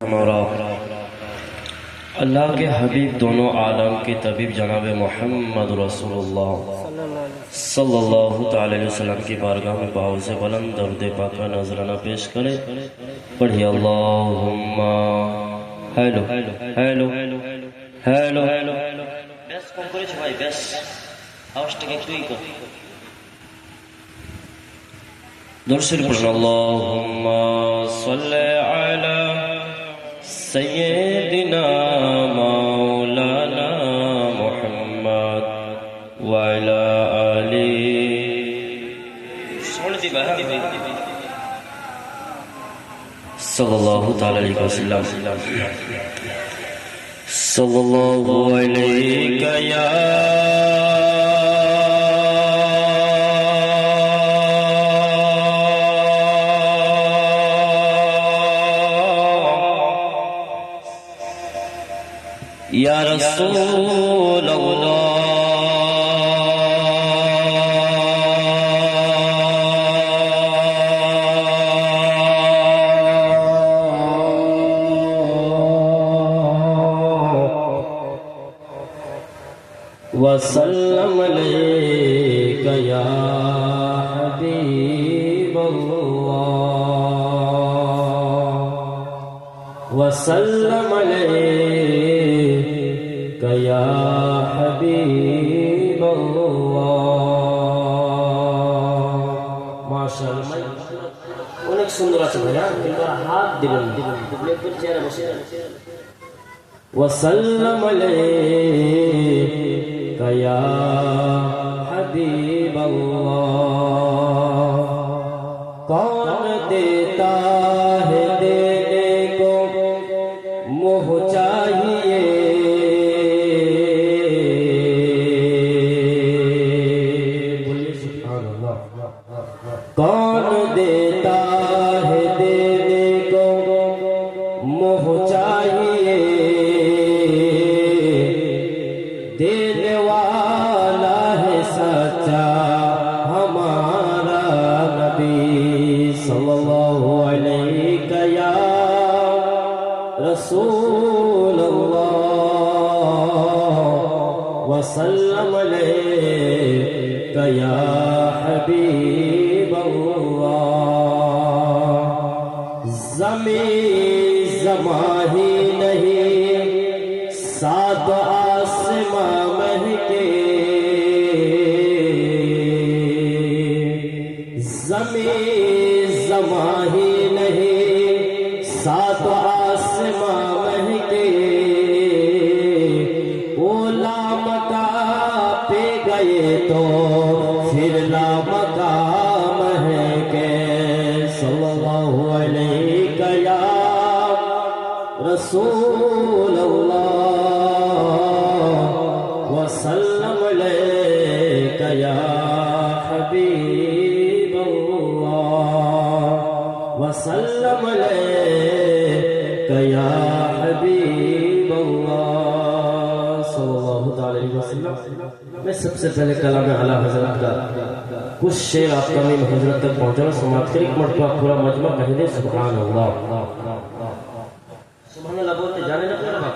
ہمارا اللہ کے حبیب دونوں عالم کے طبیب جناب محمد رسول اللہ صلی اللہ تعالی علیہ وسلم کی بارگاہ میں بہت سے بلند درود پاک کا نذرانہ پیش کرے. پڑھیے اللہم ہیلو ہیلو ہیلو بیس کم کرے بھائی بیس آوازٹকে একটুই কর درود شریف پڑھنا. اللہم صلی علی سیدنا مولانا محمد وعلى آلہ صلی اللہ تعالی علیہ وسلم. صلی اللہ علیہ یا یا رسول اللہ وسلم علیک یا حبیب اللہ وسلم علیک یا حبیب اللہ. মাশাআল্লাহ অনেক সুন্দর আছে ভাইয়া, কিন্তু হাত দিবেন একটু চেয়ারে বসে. وسلم علیک یا حبیب اللہ. کون دیتا ہے دینے کو منہ چاہیے، کون دیتا ہے دینے کو منہ چاہیے، دینے والا ہے سچا ہمارا نبی صلی اللہ علیہ یا رسول اللہ وسلم علیک یا حبیب اللہ. زمین زماں ہی نہیں سات آسماں مہکے، زمین زماں ہی نہیں سات آسماں مہکے، اولا مکا پہ گئے تو پھر لامکام ہے کہ صلی اللہ علیہ یا رسول اللہ وسلم علیک یا حبیب اللہ وسلم علیک یا حبیب اللہ صلی اللہ تعالی وسلم. میں سب سے پہلے کلام اعلیٰ حضرت کا کچھ شعر آپ کا میم حضرت تک پہنچانا سماعت کر. ایک مرتبہ پورا مجمع کہہ دے سبحان اللہ. سبحان اللہ بولتے جانے نہ پڑا بات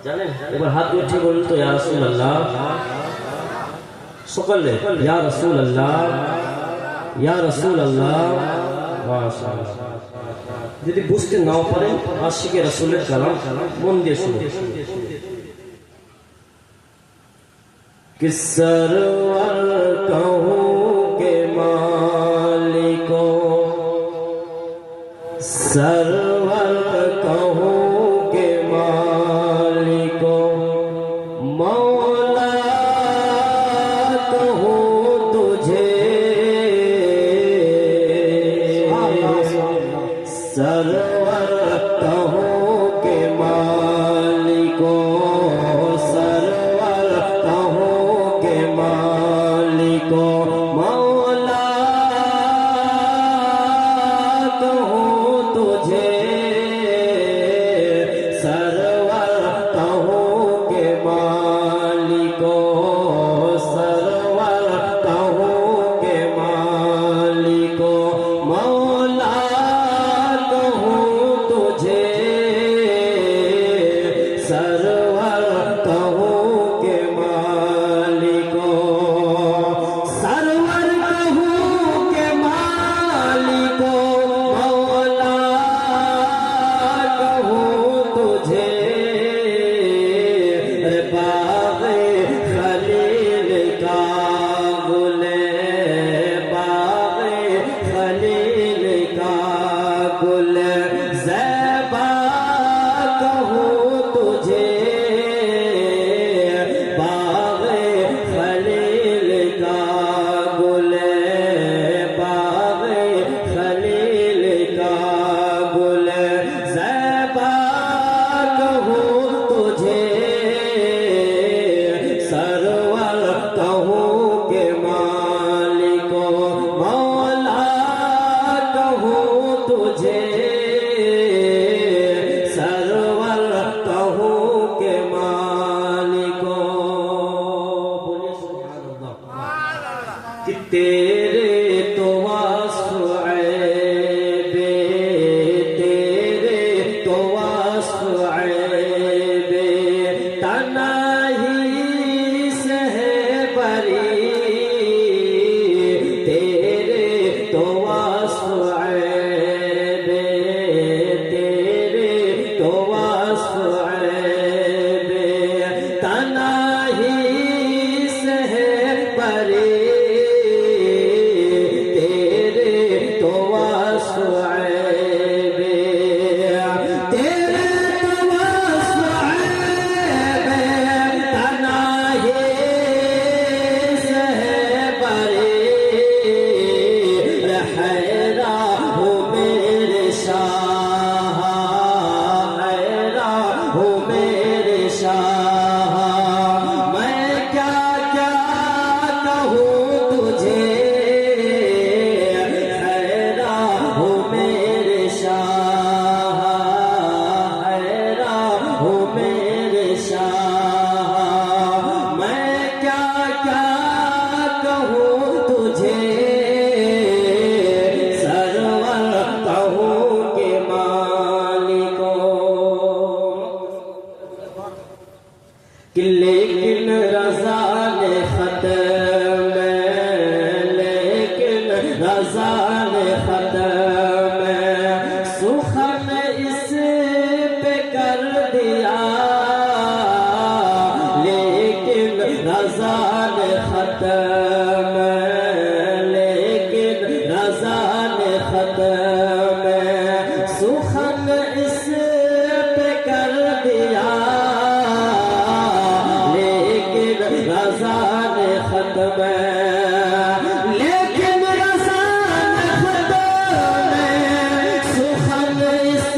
جانے ایک بار ہاتھ اٹھے بولے تو یا رسول اللہ سکل لے یا رسول اللہ یا رسول اللہ. ماشاءاللہ যদি বুঝতে নাও পারেন আশিকে রাসূলের কালাম মন দিয়ে শুনুন. کہ سرور کہوں کہ مالکوں سرور کہوں کہ مالکوں مولا کہوں تجھے سرور کہوں کہ مالکوں مولا کہوں تجھے مجھے رضان ختم سخن اس پہ کر دیا لیکن رضان ختم لیکن رضان ختم سخن اس پہ کر دیا لیکن رضان ختم لیکن رضان ختم سخن اس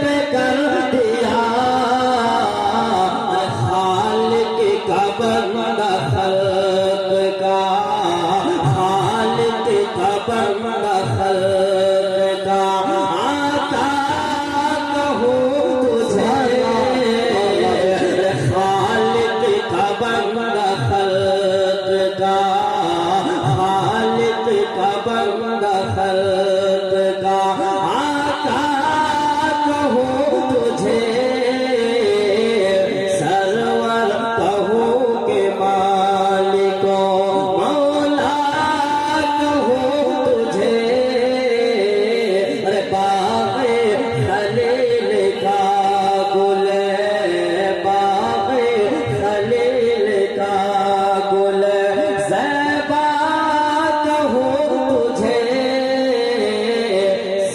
پہ کر دیا خالق کا بندہ خلق کا خالق کا بندہ خلق کا آتا کہوں تجھے خالق کا بندہ خلق کا خالق کا بندہ خلق کا آتا کہوں تجھے سرور کہوں کہ مالک مولا کہوں تجھے ارے باغ خلیل کا گل باغ خلیل کا گل زیبا کہوں تجھے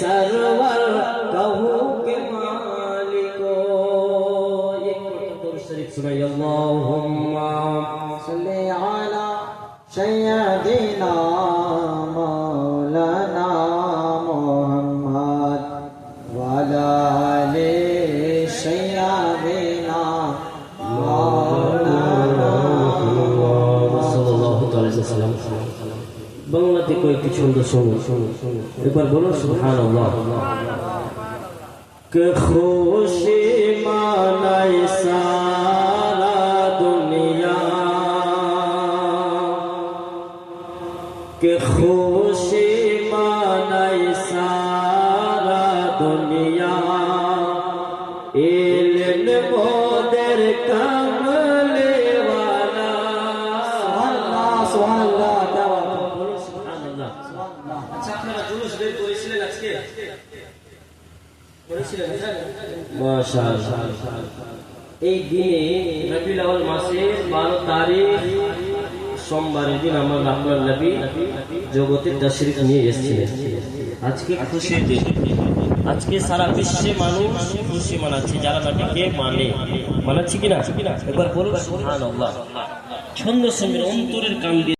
سرور کہوں کہ مالک یہ درود شریف سنائیے اللہم صلی علی سیدنا مولانا محمد وعلی آل سیدنا مولانا সাল্লাল্লাহু আলাইহি ওয়াসাল্লাম বাংলাতে কয়েকটি ছন্দ শুনুন একবার বলুন সুবহানাল্লাহ کہ خوشی مانائے سارا دنیا کہ خوشی مانائے سارا دنیا علم مودر کملے والا سبحان اللہ کیا بات ہے বলুন সুবহানাল্লাহ আচ্ছা আপনারা জুলুস বের করেছিলেন আজকে মাশাআল্লাহ এই দিনে রবিউল আউয়াল মাসের 12 তারিখ সোমবারের দিন আমার আপনার নবী জগতে তাশরীফ নিয়ে এসেছিলেন আজকে খুশির দিন আজকে সারা বিশ্বে মানুষ খুশি মানাচ্ছে যারা নবীকে মানাচ্ছে কিনা একবার বলুন সুবহানাল্লাহ ছন্দ সমীর অন্তরের কান দিয়ে